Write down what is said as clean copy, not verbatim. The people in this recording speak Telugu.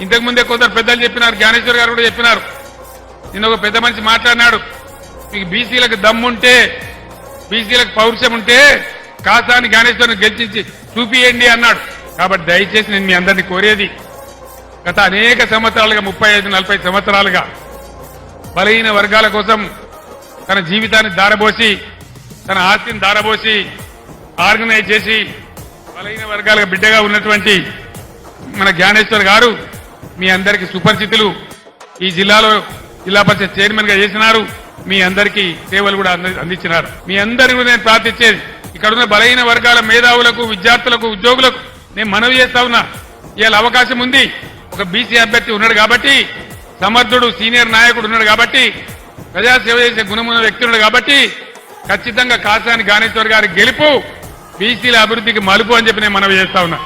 ఇంతకు ముందే కొందరు పెద్దలు చెప్పినారు, జ్ఞానేశ్వర్ గారు కూడా చెప్పినారు. నిన్న ఒక పెద్ద మనిషి మాట్లాడినాడు, మీకు బీసీలకు దమ్ముంటే, బీసీలకు పౌరుషం ఉంటే కాసాని జ్ఞానేశ్వర్ని గెలిచించి చూపియండి అన్నాడు. కాబట్టి దయచేసి నేను మీ అందరినీ కోరేది, గత అనేక సంవత్సరాలుగా 35-40 సంవత్సరాలుగా బలహీన వర్గాల కోసం తన జీవితాన్ని దారబోసి, తన ఆస్తిని దారబోసి, ఆర్గనైజ్ చేసి బలహీన వర్గాల బిడ్డగా ఉన్నటువంటి మన జ్ఞానేశ్వర్ గారు మీ అందరికీ సుపరిచితులు. ఈ జిల్లాలో జిల్లా పరిషత్ చైర్మన్ గా చేసినారు. మీ అందరికీ సేవలు కూడా అందించినారు. మీ అందరికీ నేను ప్రార్థించేది, ఇక్కడున్న బలహీన వర్గాల మేధావులకు, విద్యార్థులకు, ఉద్యోగులకు నేను మనవి చేస్తా ఉన్నా. ఇవాళ అవకాశం ఉంది. ఒక బీసీ అభ్యర్థి ఉన్నాడు కాబట్టి, సమర్థుడు సీనియర్ నాయకుడు ఉన్నాడు కాబట్టి, ప్రజాసేవ చేసే గుణమున్న వ్యక్తి ఉన్నాడు కాబట్టి ఖచ్చితంగా కాసాని జ్ఞానేశ్వర్ గారి గెలుపు బీసీల అభివృద్ధికి మలుపు అని చెప్పి నేను మనవి చేస్తా ఉన్నా.